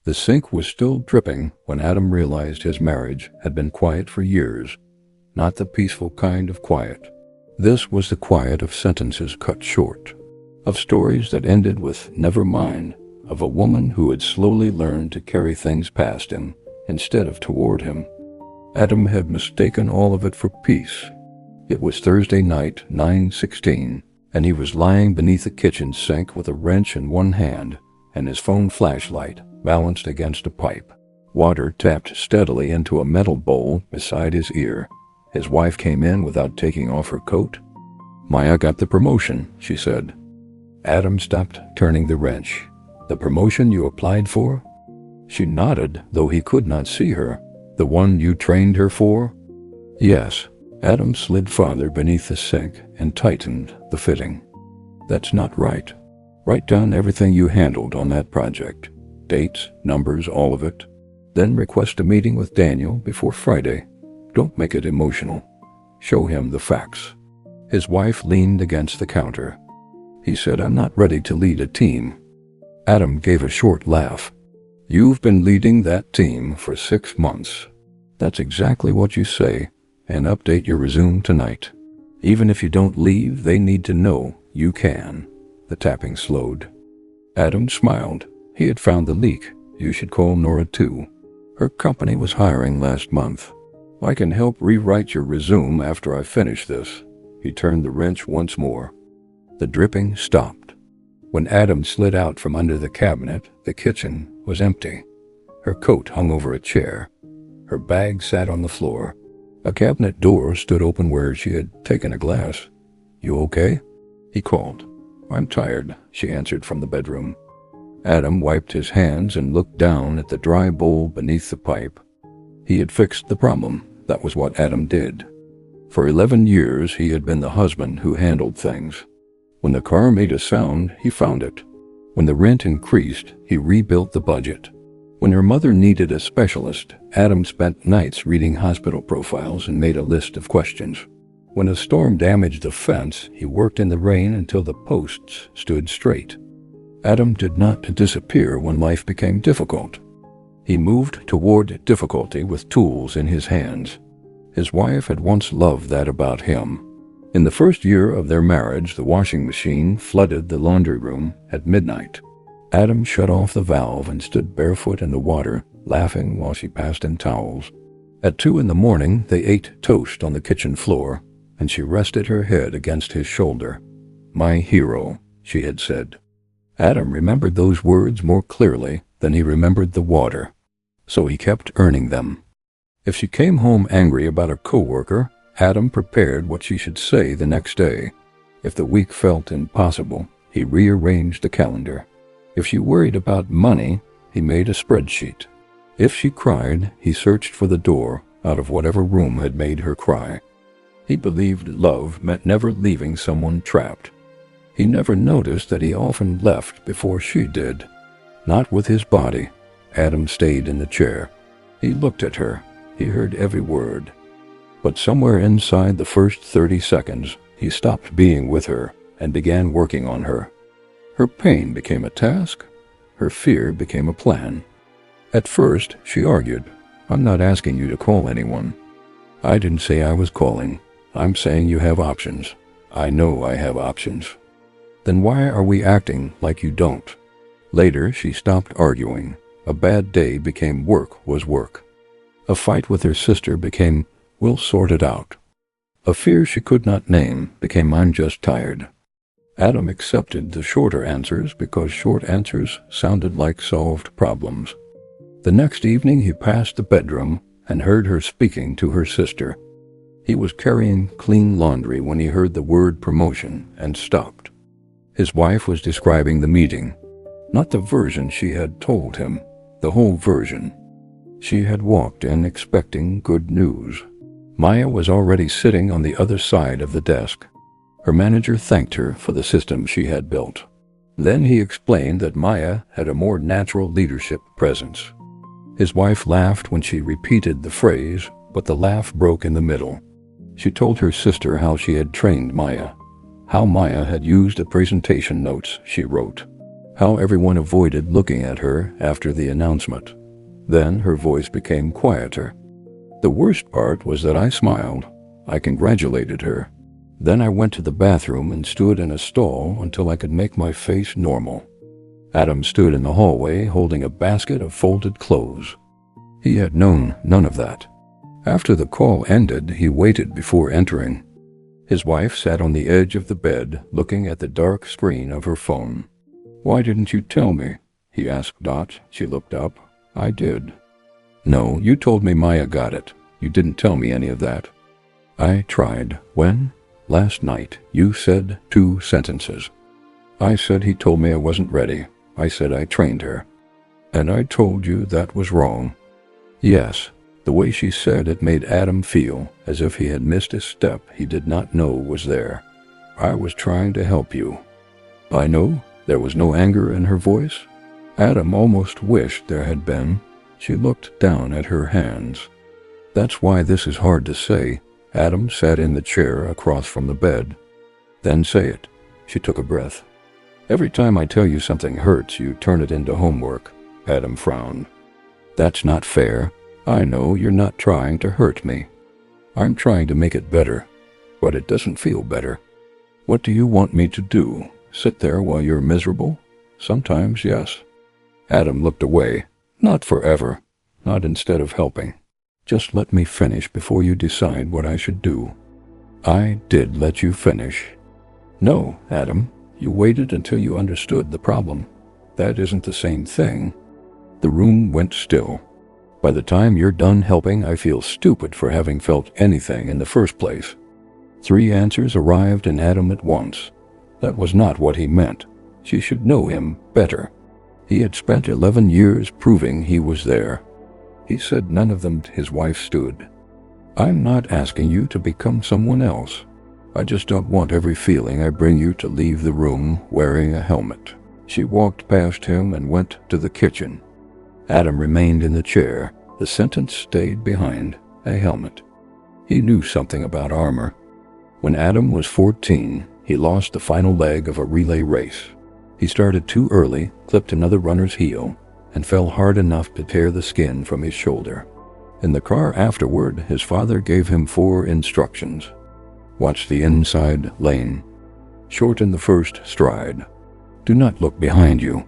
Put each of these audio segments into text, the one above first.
The sink was still dripping when Adam realized his marriage had been quiet for years, not the peaceful kind of quiet. This was the quiet of sentences cut short, of stories that ended with "never mind," of a woman who had slowly learned to carry things past him instead of toward him. Adam had mistaken all of it for peace. It was Thursday night, 9:16, and he was lying beneath the kitchen sink with a wrench in one hand and his phone flashlight balanced against a pipe. Water tapped steadily into a metal bowl beside his ear. His wife came in without taking off her coat. "Maya got the promotion," she said. Adam stopped turning the wrench. "The promotion you applied for?" She nodded, though he could not see her. "The one you trained her for?" "Yes." Adam slid farther beneath the sink and tightened the fitting. "That's not right. Write down everything you handled on that project. Dates, numbers, all of it. Then request a meeting with Daniel before Friday. Don't make it emotional. Show him the facts." His wife leaned against the counter. He said, "I'm not ready to lead a team." Adam gave a short laugh. "You've been leading that team for 6 months. That's exactly what you say, and update your resume tonight. Even if you don't leave, they need to know you can." The tapping slowed. Adam smiled. He had found the leak. "You should call Nora too. Her company was hiring last month. I can help rewrite your resume after I finish this." He turned the wrench once more. The dripping stopped. When Adam slid out from under the cabinet, the kitchen was empty. Her coat hung over a chair. Her bag sat on the floor. A cabinet door stood open where she had taken a glass. "You okay?" he called. "I'm tired," she answered from the bedroom. Adam wiped his hands and looked down at the dry bowl beneath the pipe. He had fixed the problem. That was what Adam did. For 11 years, he had been the husband who handled things. When the car made a sound, he found it. When the rent increased, he rebuilt the budget. When her mother needed a specialist, Adam spent nights reading hospital profiles and made a list of questions. When a storm damaged the fence, he worked in the rain until the posts stood straight. Adam did not disappear when life became difficult. He moved toward difficulty with tools in his hands. His wife had once loved that about him. In the first year of their marriage, the washing machine flooded the laundry room at midnight. Adam shut off the valve and stood barefoot in the water, laughing while she passed him towels. At 2 a.m, they ate toast on the kitchen floor, and she rested her head against his shoulder. "My hero," she had said. Adam remembered those words more clearly than he remembered the water, so he kept earning them. If she came home angry about a coworker, Adam prepared what she should say the next day. If the week felt impossible, he rearranged the calendar. If she worried about money, he made a spreadsheet. If she cried, he searched for the door out of whatever room had made her cry. He believed love meant never leaving someone trapped. He never noticed that he often left before she did. Not with his body. Adam stayed in the chair. He looked at her. He heard every word. But somewhere inside the first 30 seconds, he stopped being with her and began working on her. Her pain became a task. Her fear became a plan. At first, she argued, "I'm not asking you to call anyone." "I didn't say I was calling. I'm saying you have options. I know I have options." "Then why are we acting like you don't?" Later, she stopped arguing. A bad day became work was work. A fight with her sister became, "We'll sort it out." A fear she could not name became, "I'm just tired." Adam accepted the shorter answers because short answers sounded like solved problems. The next evening he passed the bedroom and heard her speaking to her sister. He was carrying clean laundry when he heard the word promotion and stopped. His wife was describing the meeting. Not the version she had told him, the whole version. She had walked in expecting good news. Maya was already sitting on the other side of the desk. Her manager thanked her for the system she had built. Then he explained that Maya had a more natural leadership presence. His wife laughed when she repeated the phrase, but the laugh broke in the middle. She told her sister how she had trained Maya, how Maya had used the presentation notes she wrote, how everyone avoided looking at her after the announcement. Then her voice became quieter. The worst part was that I smiled. I congratulated her. Then I went to the bathroom and stood in a stall until I could make my face normal. Adam stood in the hallway holding a basket of folded clothes. He had known none of that. After the call ended, he waited before entering. His wife sat on the edge of the bed, looking at the dark screen of her phone. "Why didn't you tell me?" he asked Dot. She looked up. "I did." "No, you told me Maya got it. You didn't tell me any of that." "I tried." "When?" "Last night. You said 2 sentences. I said he told me I wasn't ready. I said I trained her." "And I told you that was wrong." "Yes." The way she said it made Adam feel as if he had missed a step he did not know was there. "I was trying to help you." "I know." There was no anger in her voice. Adam almost wished there had been. She looked down at her hands. "That's why this is hard to say." Adam sat in the chair across from the bed. "Then say it." She took a breath. "Every time I tell you something hurts, you turn it into homework." Adam frowned. "That's not fair. I know you're not trying to hurt me. I'm trying to make it better, but it doesn't feel better. What do you want me to do? Sit there while you're miserable? Sometimes, yes." Adam looked away. "Not forever. Not instead of helping. Just let me finish before you decide what I should do." "I did let you finish." "No, Adam. You waited until you understood the problem. That isn't the same thing." The room went still. "By the time you're done helping, I feel stupid for having felt anything in the first place." 3 answers arrived in Adam at once. That was not what he meant. She should know him better. He had spent 11 years proving he was there. He said none of them. His wife stood. "I'm not asking you to become someone else. I just don't want every feeling I bring you to leave the room wearing a helmet." She walked past him and went to the kitchen. Adam remained in the chair. The sentence stayed behind. A helmet. He knew something about armor. When Adam was 14, he lost the final leg of a relay race. He started too early, clipped another runner's heel, and fell hard enough to tear the skin from his shoulder. In the car afterward, his father gave him 4 instructions. Watch the inside lane. Shorten the first stride. Do not look behind you.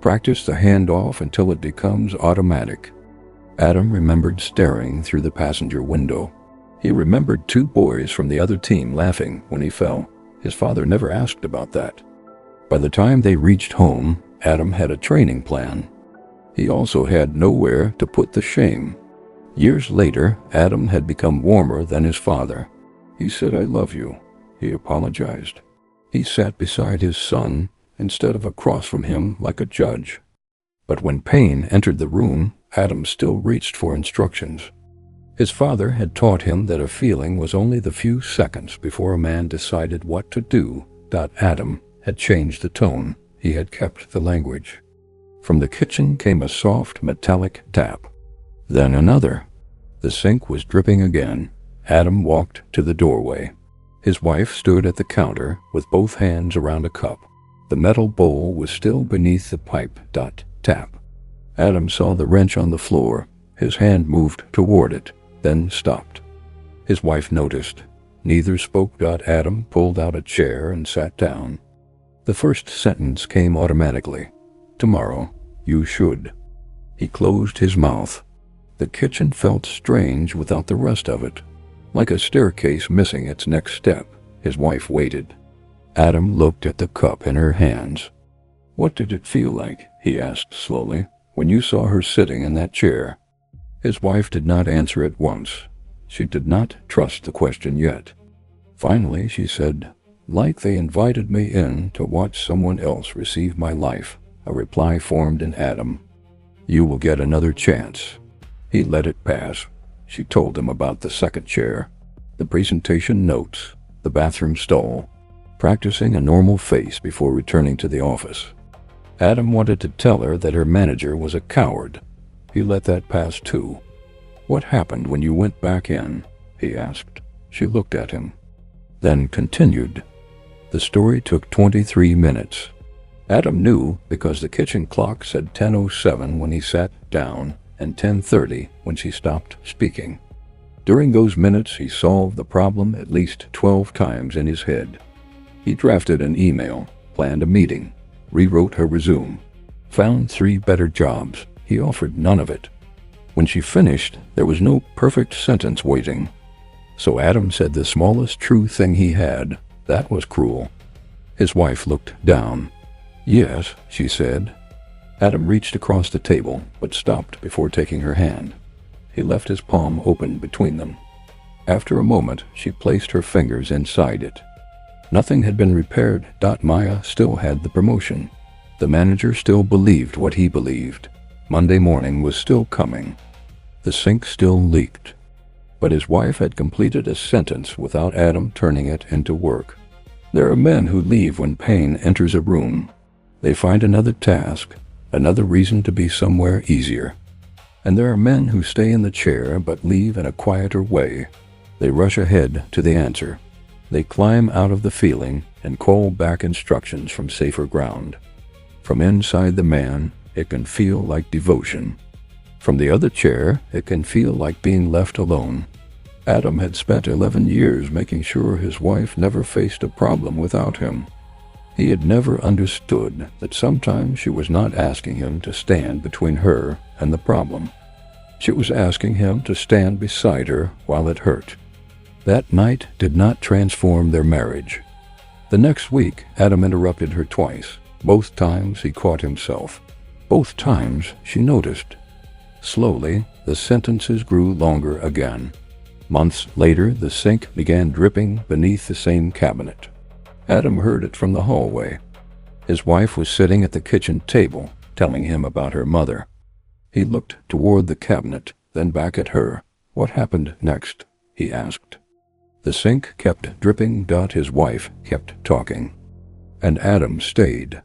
Practice the handoff until it becomes automatic. Adam remembered staring through the passenger window. He remembered 2 boys from the other team laughing when he fell. His father never asked about that. By the time they reached home, Adam had a training plan. He also had nowhere to put the shame. Years later, Adam had become warmer than his father. He said, "I love you." He apologized. He sat beside his son instead of across from him like a judge. But when pain entered the room, Adam still reached for instructions. His father had taught him that a feeling was only the few seconds before a man decided what to do. Adam had changed the tone. He had kept the language. From the kitchen came a soft metallic tap. Then another. The sink was dripping again. Adam walked to the doorway. His wife stood at the counter with both hands around a cup. The metal bowl was still beneath the pipe. Tap. Adam saw the wrench on the floor. His hand moved toward it, then stopped. His wife noticed. Neither spoke. Adam pulled out a chair and sat down. The first sentence came automatically. "Tomorrow, you should." He closed his mouth. The kitchen felt strange without the rest of it. Like a staircase missing its next step. His wife waited. Adam looked at the cup in her hands. "What did it feel like," he asked slowly, "when you saw her sitting in that chair?" His wife did not answer at once. She did not trust the question yet. Finally, she said, "Like they invited me in to watch someone else receive my life." A reply formed in Adam. "You will get another chance." He let it pass. She told him about the second chair, the presentation notes, the bathroom stall, practicing a normal face before returning to the office. Adam wanted to tell her that her manager was a coward. He let that pass too. "What happened when you went back in?" he asked. She looked at him, then continued. The story took 23 minutes. Adam knew because the kitchen clock said 10:07 when he sat down and 10:30 when she stopped speaking. During those minutes, he solved the problem at least 12 times in his head. He drafted an email, planned a meeting, rewrote her resume, found 3 better jobs. He offered none of it. When she finished, there was no perfect sentence waiting. So Adam said the smallest true thing he had. That was cruel. His wife looked down. "Yes," she said. Adam reached across the table, but stopped before taking her hand. He left his palm open between them. After a moment, she placed her fingers inside it. Nothing had been repaired. Maya still had the promotion. The manager still believed what he believed. Monday morning was still coming. The sink still leaked. But his wife had completed a sentence without Adam turning it into work. There are men who leave when pain enters a room. They find another task, another reason to be somewhere easier. And there are men who stay in the chair but leave in a quieter way. They rush ahead to the answer. They climb out of the feeling and call back instructions from safer ground. From inside the man, it can feel like devotion. From the other chair, it can feel like being left alone. Adam had spent 11 years making sure his wife never faced a problem without him. He had never understood that sometimes she was not asking him to stand between her and the problem. She was asking him to stand beside her while it hurt. That night did not transform their marriage. The next week, Adam interrupted her twice. Both times he caught himself. Both times she noticed. Slowly, the sentences grew longer again. Months later, the sink began dripping beneath the same cabinet. Adam heard it from the hallway. His wife was sitting at the kitchen table, telling him about her mother. He looked toward the cabinet, then back at her. "What happened next?" he asked. The sink kept dripping. His wife kept talking. And Adam stayed.